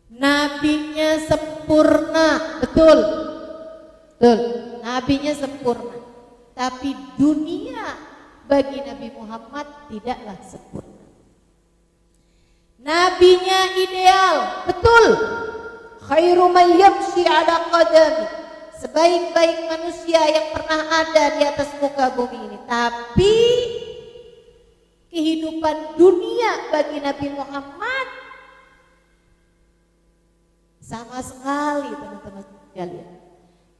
Nabinya sempurna, betul. Betul, nabinya sempurna. Tapi dunia bagi Nabi Muhammad tidaklah sempurna. Nabinya ideal, betul. Khairu man yamshi ala qadami, sebaik-baik manusia yang pernah ada di atas muka bumi ini. Tapi kehidupan dunia bagi Nabi Muhammad sama sekali, teman-teman sekalian.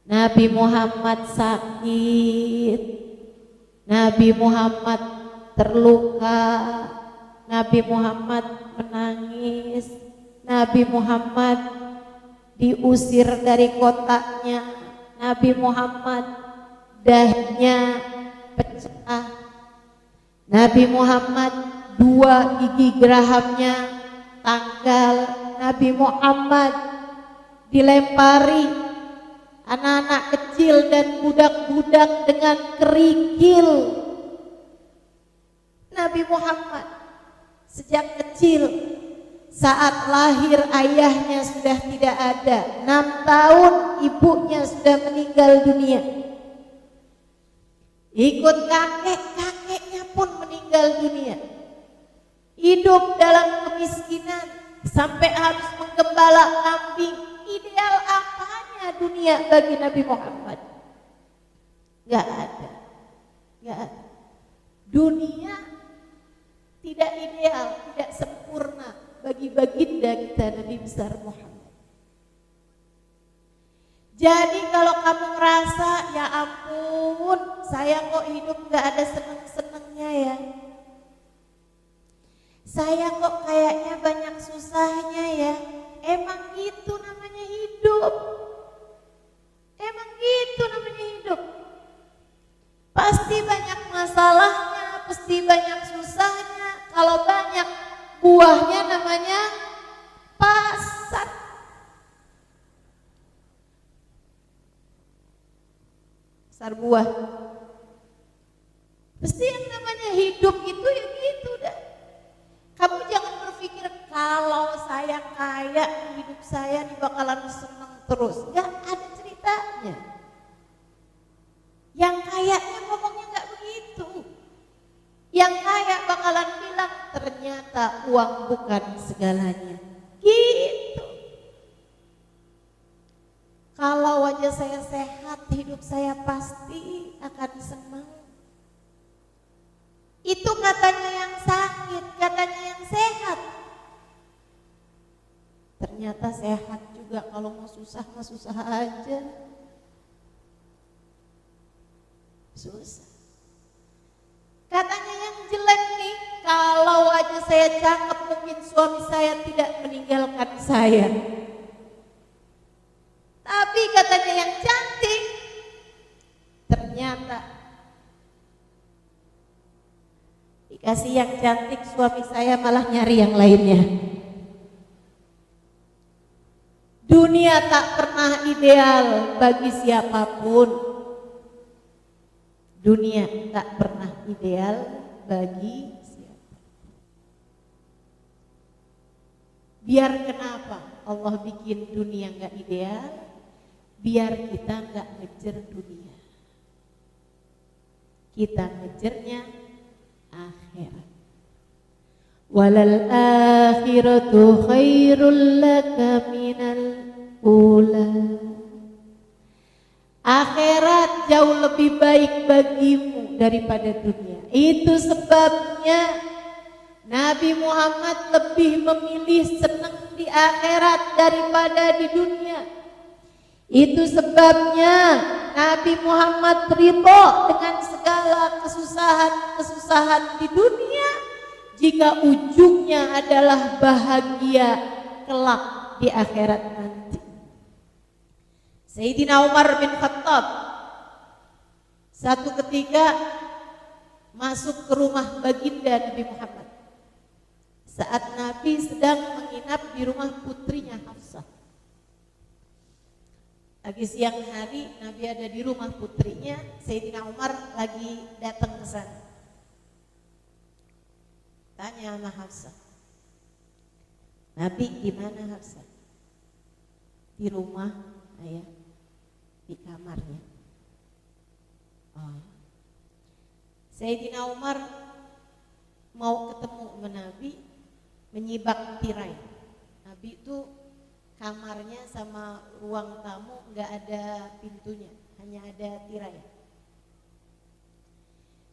Nabi Muhammad sakit, Nabi Muhammad terluka, Nabi Muhammad menangis, Nabi Muhammad diusir dari kotanya, Nabi Muhammad dahnya pecah, Nabi Muhammad 2 gigi gerahamnya tanggal, Nabi Muhammad dilempari anak-anak kecil dan budak-budak dengan kerikil. Nabi Muhammad sejak kecil, saat lahir ayahnya sudah tidak ada, 6 tahun ibunya sudah meninggal dunia. Ikut kakek-kakeknya pun meninggal dunia. Hidup dalam kemiskinan sampai harus menggembala kambing. Ideal apanya dunia bagi Nabi Muhammad? Gak ada. Gak ada. Dunia tidak ideal, tidak sempurna bagi baginda kita Nabi besar Muhammad. Jadi kalau kamu ngerasa ya ampun, saya kok hidup gak ada seneng-senengnya ya, saya kok kayaknya banyak susahnya ya, emang itu namanya hidup. Emang itu namanya hidup. Pasti banyak masalahnya, pasti banyak susahnya. Kalau banyak buahnya namanya pasar. Pasar buah. Pasti yang namanya hidup itu ya gitu dah. Kamu jangan berpikir kalau saya kaya hidup saya ini bakalan senang terus. Gak ada ceritanya. Yang kayanya ngomongnya gak begitu. Yang kaya bakalan bilang ternyata uang bukan segalanya. Gitu. Kalau wajah saya sehat, hidup saya pasti akan senang. Itu katanya yang sakit, katanya yang sehat. Ternyata sehat juga, kalau mau susah mah susah aja. Susah. Katanya yang jelek nih, kalau aja saya cakep mungkin suami saya tidak meninggalkan saya. Tapi katanya yang cantik, ternyata dikasih yang cantik suami saya malah nyari yang lainnya. Dunia tak pernah ideal bagi siapapun. Dunia tak pernah ideal bagi siapapun. Biar kenapa Allah bikin dunia gak ideal? Biar kita gak ngejar dunia. Kita ngejarnya akhirat. Walal akhiratu khairul laka minal ula. Akhirat jauh lebih baik bagimu daripada dunia. Itu sebabnya Nabi Muhammad lebih memilih senang di akhirat daripada di dunia. Itu sebabnya Nabi Muhammad ridho dengan segala kesusahan-kesusahan di dunia jika ujungnya adalah bahagia kelak di akhirat nanti. Sayyidina Umar bin Khattab satu ketika masuk ke rumah baginda Nabi Muhammad saat Nabi sedang menginap di rumah putrinya Hafsah. Lagi siang hari Nabi ada di rumah putrinya, Sayyidina Umar lagi datang ke sana. Tanya sama Hafsah, Nabi di mana Hafsah? di rumah ayah, di kamarnya. Sayyidina Umar mau ketemu sama Nabi, menyibak tirai. Nabi itu kamarnya sama ruang tamu nggak ada pintunya, hanya ada tirai.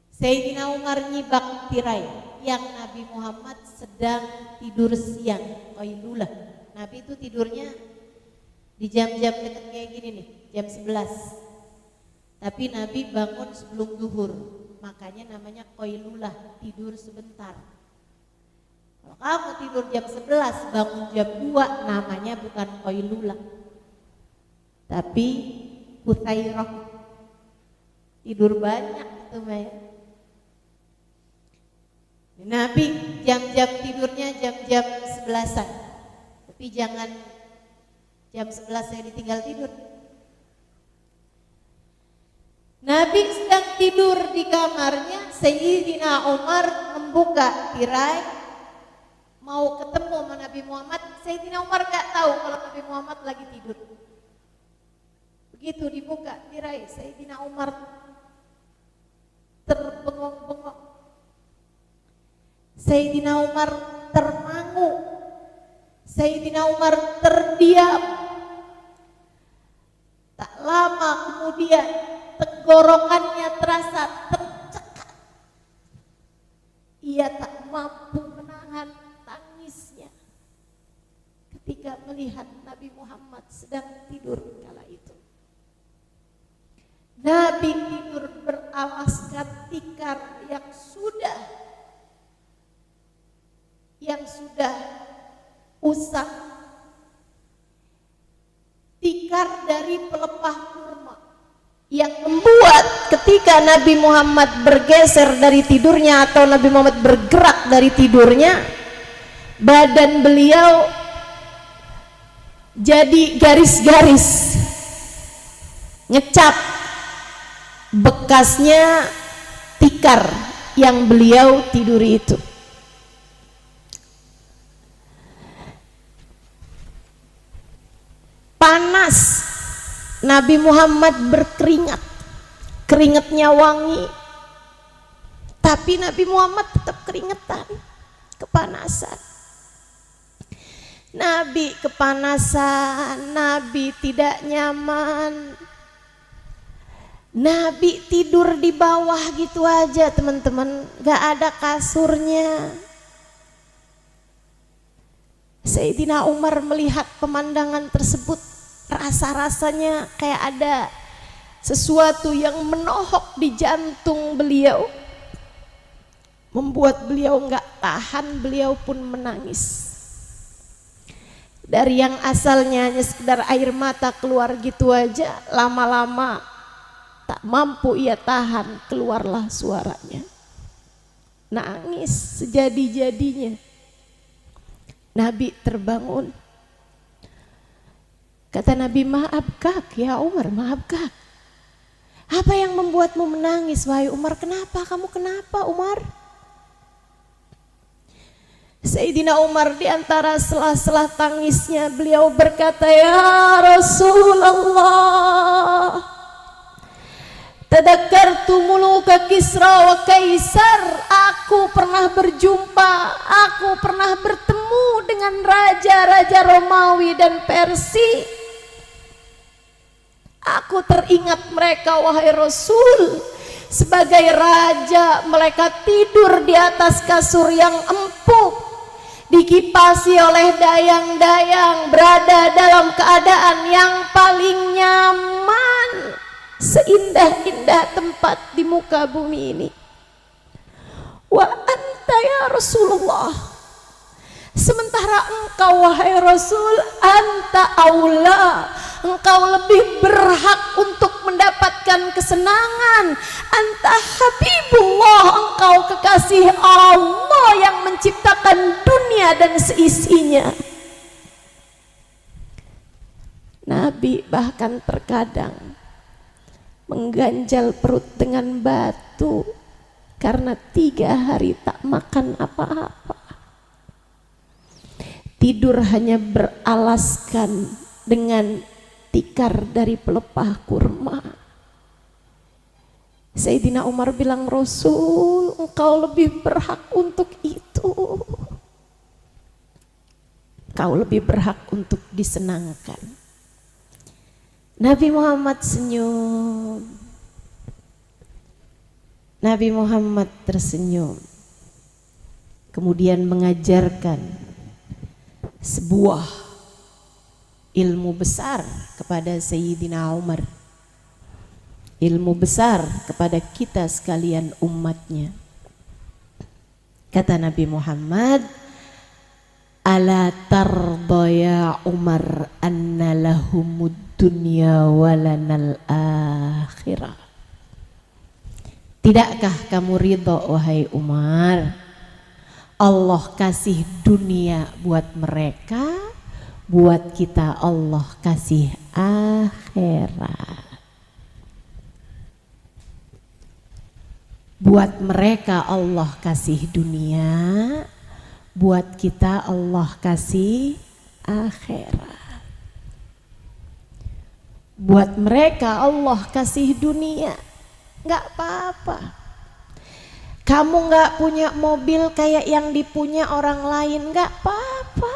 Sayyidina Umar nyibak tirai yang Nabi Muhammad sedang tidur siang, qailulah. Nabi itu tidurnya di jam-jam deket kayak gini nih, jam 11. Tapi Nabi bangun sebelum zuhur, makanya namanya qailulah, tidur sebentar. Kalau kamu tidur jam 11, bangun jam 2, namanya bukan qailulah, tapi hutsairah, tidur banyak itu Maya. Nabi jam-jam tidurnya jam-jam 11-an, tapi jangan jam 11 saya ditinggal tidur. Nabi sedang tidur di kamarnya, Sayyidina Umar membuka tirai mau ketemu sama Nabi Muhammad. Sayyidina Umar gak tahu kalau Nabi Muhammad lagi tidur. Begitu dibuka tirai, Sayyidina Umar terbengong-bengong. Sayyidina Umar termangu, Sayyidina Umar terdiam. Tak lama kemudian tenggorokannya terasa tercekat. Ia tak mampu menahan tangisnya ketika melihat Nabi Muhammad sedang tidur kala itu. Nabi tidur beralaskan tikar yang sudah usang, tikar dari pelepah kurma, yang membuat ketika Nabi Muhammad bergeser dari tidurnya atau Nabi Muhammad bergerak dari tidurnya, badan beliau jadi garis-garis, ngecap bekasnya tikar yang beliau tiduri itu. Panas, Nabi Muhammad berkeringat, keringatnya wangi, tapi Nabi Muhammad tetap keringetan, kepanasan. Nabi kepanasan, Nabi tidak nyaman. Nabi tidur di bawah gitu aja teman-teman, gak ada kasurnya. Sayyidina Umar melihat pemandangan tersebut, rasa-rasanya kayak ada sesuatu yang menohok di jantung beliau, membuat beliau gak tahan, beliau pun menangis. Dari yang asalnya hanya sekedar air mata keluar gitu aja, lama-lama tak mampu ia tahan, keluarlah suaranya. Nangis sejadi-jadinya. Nabi terbangun. Kata Nabi, maafkah ya Umar, maafkah? Apa yang membuatmu menangis wahai Umar? Kenapa? Kamu kenapa Umar? Sayyidina Umar di antara sela-sela tangisnya beliau berkata, ya Rasulullah, tadakkartu muluka Kisra wa Kaisar. Aku pernah berjumpa, aku pernah bertemu dengan raja-raja Romawi dan Persia. Aku teringat mereka wahai Rasul. Sebagai raja mereka tidur di atas kasur yang empuk, dikipasi oleh dayang-dayang, berada dalam keadaan yang paling nyaman, seindah-indah tempat di muka bumi ini. Wa anta ya Rasulullah, sementara engkau wahai Rasul, anta aula, engkau lebih berhak untuk mendapatkan kesenangan. Anta Habibullah, engkau kekasih Allah yang menciptakan dunia dan seisinya. Nabi bahkan terkadang mengganjal perut dengan batu karena 3 hari tak makan apa-apa. Tidur hanya beralaskan dengan tikar dari pelepah kurma. Sayyidina Umar bilang, Rasul, engkau lebih berhak untuk itu. Kau lebih berhak untuk disenangkan. Nabi Muhammad senyum. Nabi Muhammad tersenyum. Kemudian mengajarkan sebuah ilmu besar kepada Sayyidina Umar. Ilmu besar kepada kita sekalian umatnya. Kata Nabi Muhammad, ala tarda ya Umar anna lahumud dunya walanal akhirah. Tidakkah kamu ridho wahai Umar, Allah kasih dunia buat mereka, buat kita Allah kasih akhirat. Buat mereka Allah kasih dunia, buat kita Allah kasih akhirat. Buat mereka Allah kasih dunia, nggak apa-apa. Kamu nggak punya mobil kayak yang dipunya orang lain, nggak apa-apa.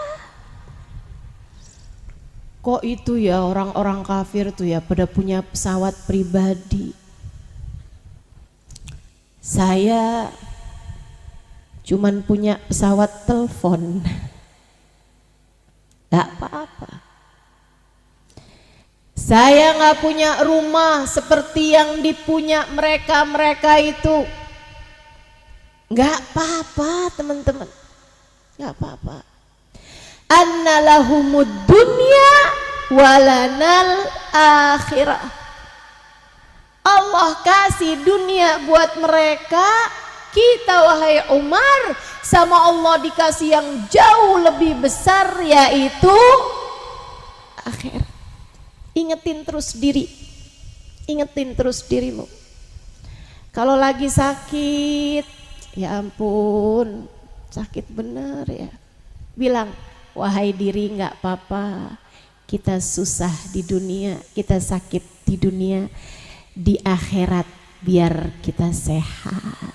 Kok itu ya orang-orang kafir tuh ya pada punya pesawat pribadi. Saya cuman punya pesawat telepon. Gak apa-apa. Saya gak punya rumah seperti yang dipunya mereka itu. Gak apa-apa teman-teman. Gak apa-apa. Anna lahumud dunya walanal akhirah. Allah kasih dunia buat mereka, kita wahai Umar sama Allah dikasih yang jauh lebih besar, yaitu akhirat. Ingetin terus diri, ingetin terus dirimu. Kalau lagi sakit, ya ampun sakit bener ya, bilang wahai diri nggak apa-apa, kita susah di dunia, kita sakit di dunia, di akhirat biar kita sehat.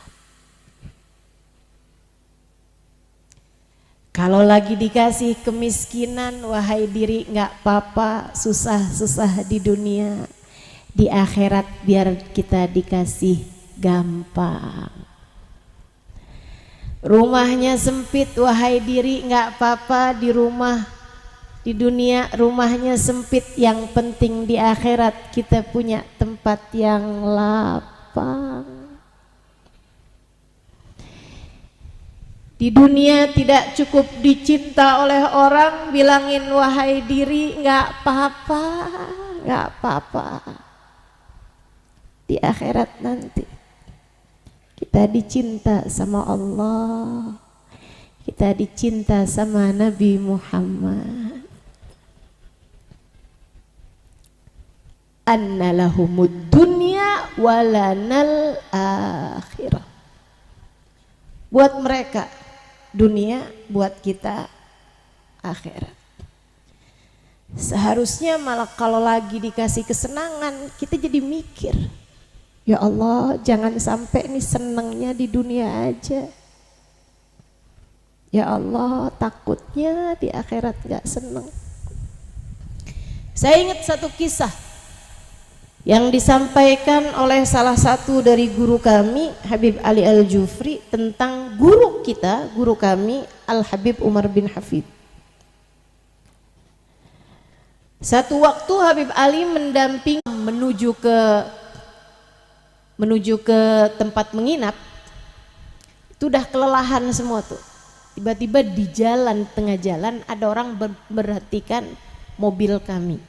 Kalau lagi dikasih kemiskinan, wahai diri nggak apa-apa, susah-susah di dunia, di akhirat biar kita dikasih gampang. Rumahnya sempit, wahai diri nggak apa-apa, di rumah di dunia rumahnya sempit, yang penting di akhirat kita punya tempat yang lapang. Di dunia tidak cukup dicinta oleh orang, bilangin wahai diri nggak apa-apa, nggak apa-apa. Di akhirat nanti kita dicinta sama Allah, kita dicinta sama Nabi Muhammad. Anna lahumud dunya walanal akhirah. Buat mereka dunia, buat kita akhirat. Seharusnya malah kalau lagi dikasih kesenangan kita jadi mikir, ya Allah jangan sampai nih senangnya di dunia aja. Ya Allah takutnya di akhirat gak senang. Saya ingat satu kisah yang disampaikan oleh salah satu dari guru kami, Habib Ali Al-Jufri, tentang guru kita, guru kami Al-Habib Umar bin Hafid. Satu waktu Habib Ali mendamping menuju ke tempat menginap, itu udah kelelahan semua tuh. Tiba-tiba di jalan, tengah jalan ada orang memperhatikan mobil kami.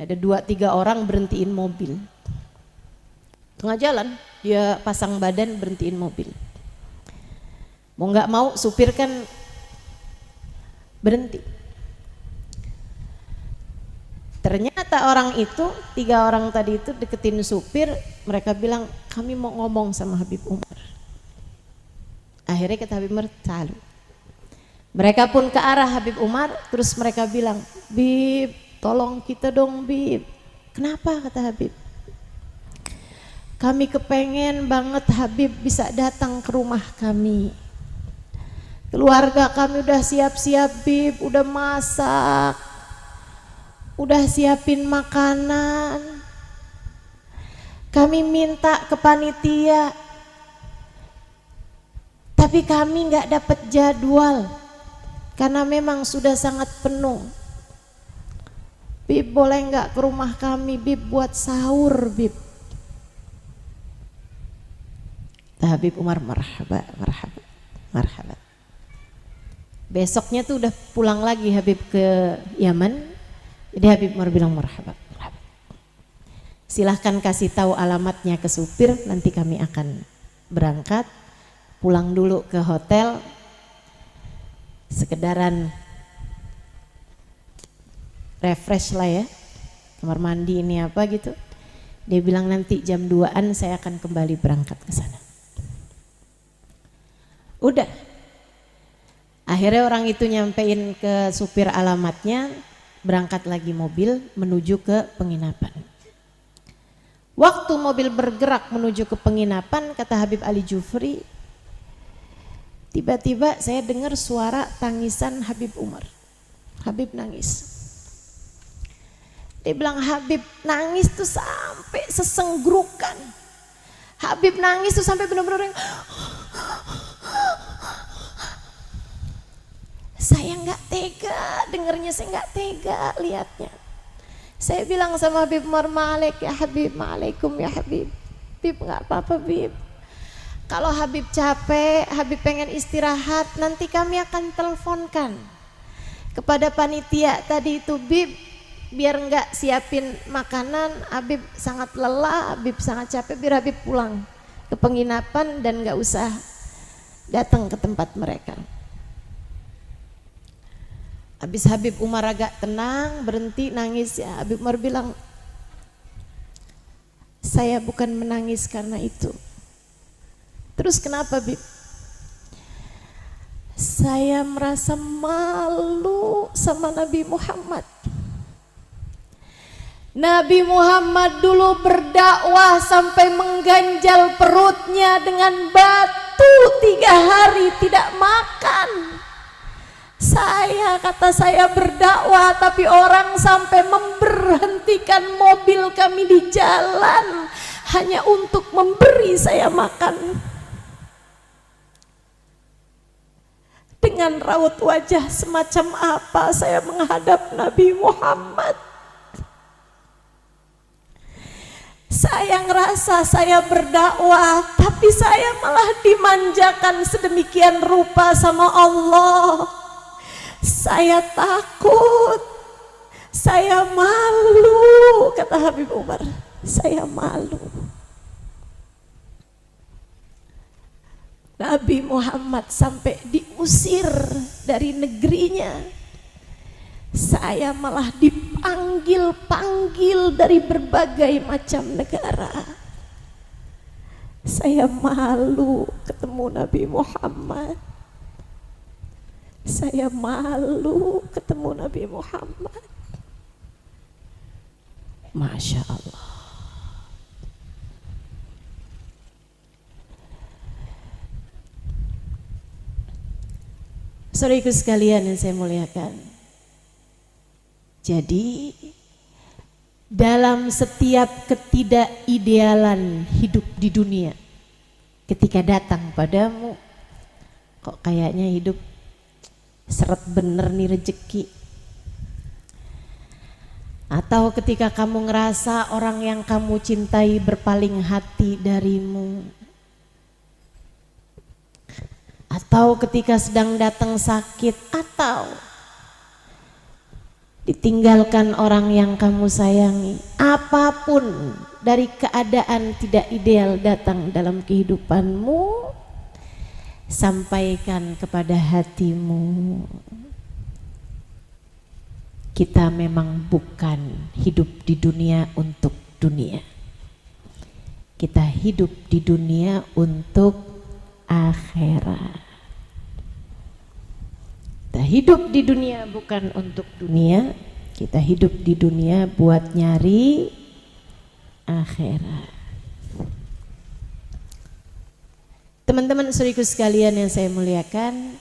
Ada 2-3 orang berhentiin mobil. Tengah jalan dia pasang badan berhentiin mobil. Mau nggak mau supir kan berhenti. Ternyata orang itu, 3 orang tadi itu deketin supir. Mereka bilang kami mau ngomong sama Habib Umar. Akhirnya kata Habib Umar, "Salu." Mereka pun ke arah Habib Umar, terus mereka bilang, Bib, tolong kita dong Bib. Kenapa, kata Habib? Kami kepengen banget Habib bisa datang ke rumah kami. Keluarga kami udah siap-siap Bib, udah masak, udah siapin makanan. Kami minta ke panitia, tapi kami nggak dapat jadwal karena memang sudah sangat penuh. Bib, boleh nggak ke rumah kami Bib buat sahur Bib? Habib Umar marhaba, marhaba, marhaba. Besoknya tuh udah pulang lagi Habib ke Yaman. Jadi Habib Umar bilang marhaba, marhaba. Silahkan kasih tahu alamatnya ke supir, nanti kami akan berangkat. Pulang dulu ke hotel, sekedaran refresh lah ya, kamar mandi ini apa gitu. Dia bilang nanti jam 2-an saya akan kembali berangkat ke sana. Udah, akhirnya orang itu nyampein ke supir alamatnya, berangkat lagi mobil menuju ke penginapan. Waktu mobil bergerak menuju ke penginapan, kata Habib Ali Jufri, tiba-tiba saya dengar suara tangisan Habib Umar. Habib nangis. Dia bilang Habib nangis tuh sampai sesenggrukan. Habib nangis tuh sampai benar-benar yang saya nggak tega dengernya, saya nggak tega lihatnya. Saya bilang sama Habib Umar, Malik ya Habib, Maalaikum ya Habib. Bib nggak apa-apa Bib. Kalau Habib capek, Habib pengen istirahat, nanti kami akan teleponkan kepada panitia tadi itu Bib, biar nggak siapin makanan. Habib sangat lelah, Habib sangat capek, biar Habib pulang ke penginapan dan nggak usah datang ke tempat mereka. Habis Habib Umar agak tenang, berhenti nangis ya. Habib Umar bilang, saya bukan menangis karena itu. Terus kenapa Bib? Saya merasa malu sama Nabi Muhammad. Nabi Muhammad dulu berdakwah sampai mengganjal perutnya dengan batu 3 hari tidak makan. Kata saya berdakwah tapi orang sampai memberhentikan mobil kami di jalan hanya untuk memberi saya makan. Dengan raut wajah semacam apa saya menghadap Nabi Muhammad. Saya ngerasa saya berdakwah tapi saya malah dimanjakan sedemikian rupa sama Allah. Saya takut, saya malu, kata Habib Umar, saya malu. Nabi Muhammad sampai diusir dari negerinya. Saya malah dipanggil-panggil dari berbagai macam negara. Saya malu ketemu Nabi Muhammad. Saya malu ketemu Nabi Muhammad. Masya Allah. Saudaraku sekalian yang saya muliakan. Jadi dalam setiap ketidakidealan hidup di dunia, ketika datang padamu, kok kayaknya hidup seret bener nih rezeki, atau ketika kamu ngerasa orang yang kamu cintai berpaling hati darimu, atau ketika sedang datang sakit, atau ditinggalkan orang yang kamu sayangi, apapun dari keadaan tidak ideal datang dalam kehidupanmu, sampaikan kepada hatimu, kita memang bukan hidup di dunia untuk dunia. Kita hidup di dunia untuk akhirat. Kita hidup di dunia bukan untuk dunia, kita hidup di dunia buat nyari akhirat. Teman-teman saudaraku sekalian yang saya muliakan,